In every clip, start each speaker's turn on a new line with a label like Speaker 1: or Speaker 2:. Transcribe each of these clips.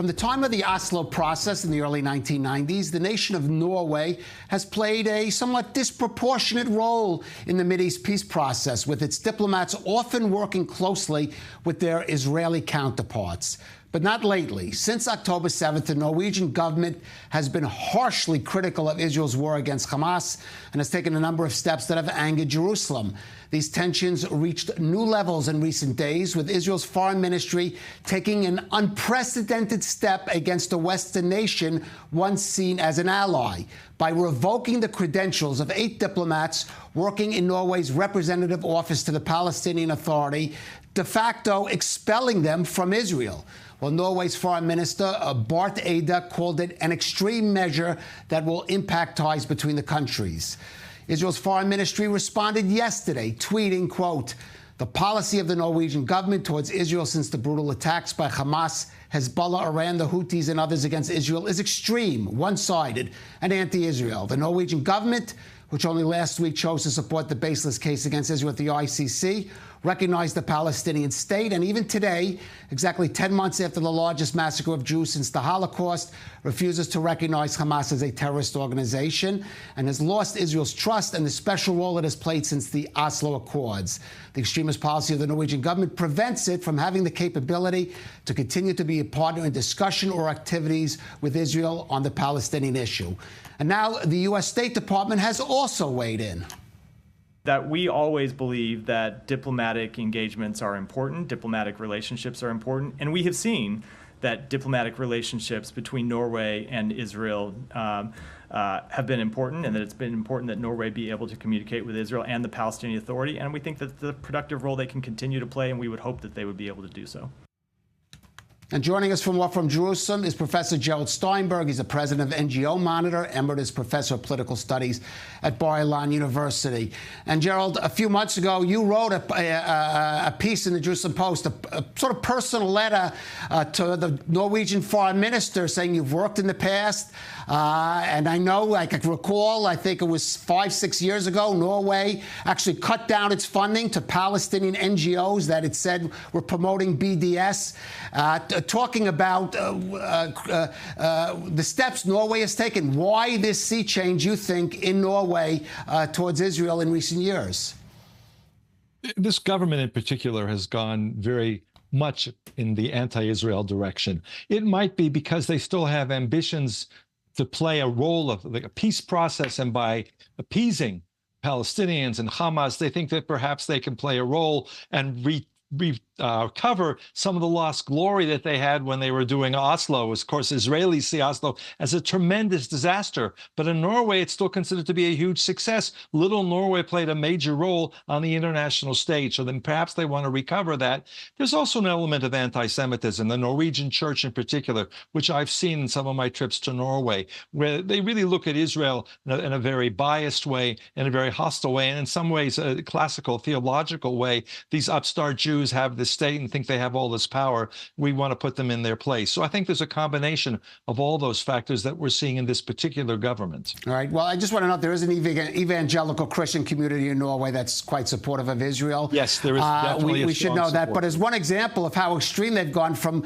Speaker 1: From the time of the Oslo process in the early 1990s, the nation of Norway has played a somewhat disproportionate role in the Mideast peace process, with its diplomats often working closely with their Israeli counterparts. But not lately. Since October 7th, the Norwegian government has been harshly critical of Israel's war against Hamas and has taken a number of steps that have angered Jerusalem. These tensions reached new levels in recent days, with Israel's foreign ministry taking an unprecedented step against a Western nation once seen as an ally by revoking the credentials of 8 diplomats working in Norway's representative office to the Palestinian Authority, de facto expelling them from Israel. Well, Norway's foreign minister, Barth Eide, called it an extreme measure that will impact ties between the countries. Israel's foreign ministry responded yesterday, tweeting, quote, "The policy of the Norwegian government towards Israel since the brutal attacks by Hamas, Hezbollah, Iran, the Houthis, and others against Israel is extreme, one-sided, and anti-Israel. The Norwegian government, which only last week chose to support the baseless case against Israel at the ICC, recognized the Palestinian state, and even today, exactly 10 months after the largest massacre of Jews since the Holocaust, refuses to recognize Hamas as a terrorist organization and has lost Israel's trust and the special role it has played since the Oslo Accords. The extremist policy of the Norwegian government prevents it from having the capability to continue to be a partner in discussion or activities with Israel on the Palestinian issue." And now the U.S. State Department has also weighed in.
Speaker 2: That we always believe that diplomatic engagements are important, diplomatic relationships are important, and we have seen that diplomatic relationships between Norway and Israel have been important, and that it's been important that Norway be able to communicate with Israel and the Palestinian Authority, and we think that the productive role they can continue to play, and we would hope that they would be able to do so.
Speaker 1: And joining us from Jerusalem is Professor Gerald Steinberg. He's the president of NGO Monitor, emeritus professor of political studies at Bar-Ilan University. And Gerald, a few months ago, you wrote a piece in the Jerusalem Post, a sort of personal letter to the Norwegian foreign minister, saying you've worked in the past. And I know, I can recall, I think it was 5-6 years ago, Norway actually cut down its funding to Palestinian NGOs that it said were promoting BDS. Talking about the steps Norway has taken. Why this sea change, you think, in Norway towards Israel in recent years?
Speaker 3: This government in particular has gone very much in the anti-Israel direction. It might be because they still have ambitions to play a role of like a peace process, and by appeasing Palestinians and Hamas, they think that perhaps they can play a role and recover some of the lost glory that they had when they were doing Oslo. Of course, Israelis see Oslo as a tremendous disaster, but in Norway, it's still considered to be a huge success. Little Norway played a major role on the international stage, so then perhaps they want to recover that. There's also an element of anti-Semitism, the Norwegian church in particular, which I've seen in some of my trips to Norway, where they really look at Israel in a very biased way, in a very hostile way, and in some ways a classical theological way. These upstart Jews have the state and think they have all this power. We want to put them in their place. So I think there's a combination of all those factors that we're seeing in this particular government.
Speaker 1: All right. Well, I just want to note there is an evangelical Christian community in Norway that's quite supportive of Israel.
Speaker 3: Yes, there is definitely
Speaker 1: we should know that. But as one example of how extreme they've gone from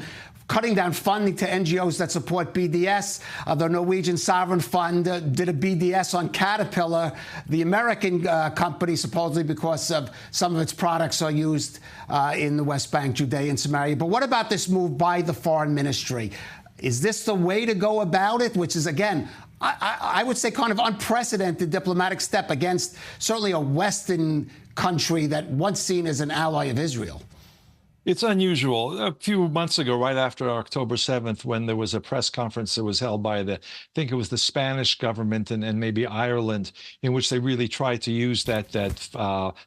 Speaker 1: cutting down funding to NGOs that support BDS. The Norwegian Sovereign Fund did a BDS on Caterpillar, the American company, supposedly because of some of its products are used in the West Bank, Judea, and Samaria. But what about this move by the foreign ministry? Is this the way to go about it, which is, again, I would say kind of unprecedented diplomatic step against certainly a Western country that once seen as an ally of Israel?
Speaker 3: It's unusual. A few months ago, right after October 7th, when there was a press conference that was held by I think it was the Spanish government and maybe Ireland, in which they really tried to use that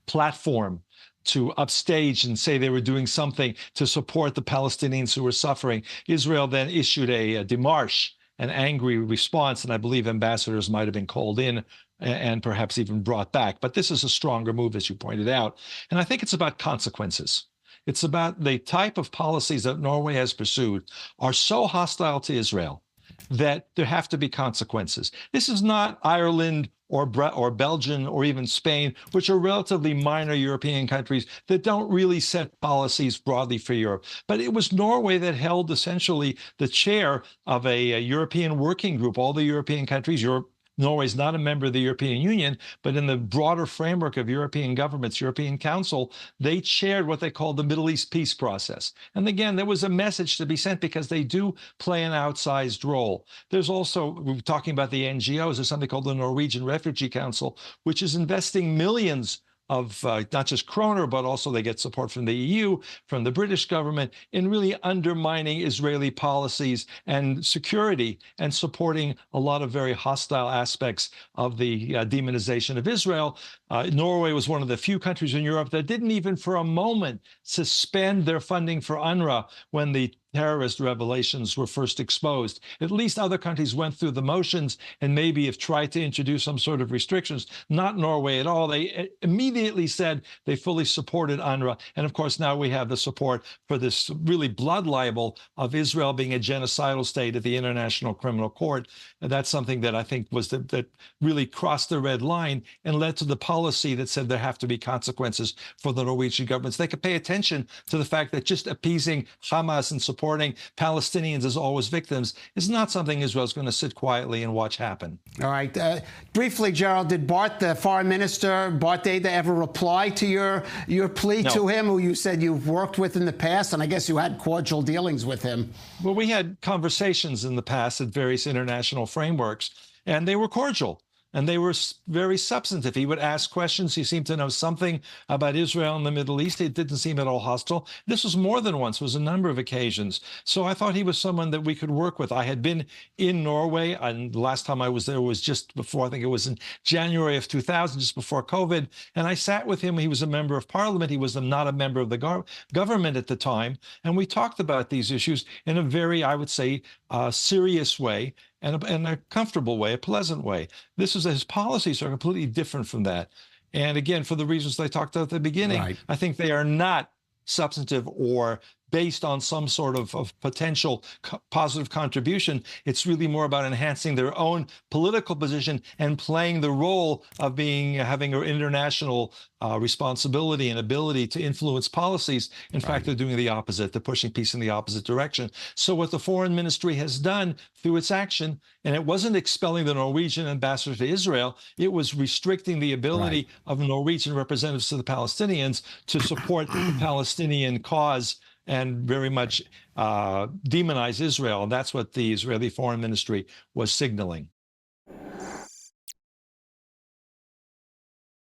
Speaker 3: platform to upstage and say they were doing something to support the Palestinians who were suffering. Israel then issued a démarche, an angry response, and I believe ambassadors might have been called in and perhaps even brought back. But this is a stronger move, as you pointed out. And I think it's about consequences. It's about the type of policies that Norway has pursued are so hostile to Israel that there have to be consequences. This is not Ireland or Belgium or even Spain, which are relatively minor European countries that don't really set policies broadly for Europe. But it was Norway that held essentially the chair of a European working group. All the European countries, Norway is not a member of the European Union, but in the broader framework of European governments, European Council, they chaired what they called the Middle East peace process. And again, there was a message to be sent because they do play an outsized role. There's also, we're talking about the NGOs, there's something called the Norwegian Refugee Council, which is investing millions of not just kroner, but also they get support from the EU, from the British government, in really undermining Israeli policies and security and supporting a lot of very hostile aspects of the demonization of Israel. Norway was one of the few countries in Europe that didn't even for a moment suspend their funding for UNRWA when the terrorist revelations were first exposed. At least other countries went through the motions and maybe have tried to introduce some sort of restrictions. Not Norway at all. They immediately said they fully supported UNRWA. And of course, now we have the support for this really blood libel of Israel being a genocidal state at the International Criminal Court. And that's something that I think was that really crossed the red line and led to the policy that said there have to be consequences for the Norwegian governments. They could pay attention to the fact that just appeasing Hamas and supporting Palestinians as always victims is not something Israel's going to sit quietly and watch happen.
Speaker 1: All right. Briefly, Gerald, did Bart, the foreign minister, Bart Data, ever reply to your plea
Speaker 3: No.
Speaker 1: to him, who you said you've worked with in the past? And I guess you had cordial dealings with him.
Speaker 3: Well, we had conversations in the past at various international frameworks, and they were cordial. And they were very substantive. He would ask questions. He seemed to know something about Israel and the Middle East. It didn't seem at all hostile. This was more than once. It was a number of occasions. So I thought he was someone that we could work with. I had been in Norway, and the last time I was there was just before, I think it was in January of 2000, just before COVID. And I sat with him. He was a member of parliament. He was not a member of the government at the time. And we talked about these issues in a very, I would say, serious way. And a comfortable way, a pleasant way. His policies are completely different from that. And again, for the reasons I talked about at the beginning, right. I think they are not substantive or based on some sort of potential positive contribution. It's really more about enhancing their own political position and playing the role of having an international responsibility and ability to influence policies. In fact, they're doing the opposite. They're pushing peace in the opposite direction. So what the foreign ministry has done through its action, and it wasn't expelling the Norwegian ambassador to Israel, it was restricting the ability of Norwegian representatives to the Palestinians to support the Palestinian cause and very much demonize Israel. And that's what the Israeli foreign ministry was signaling.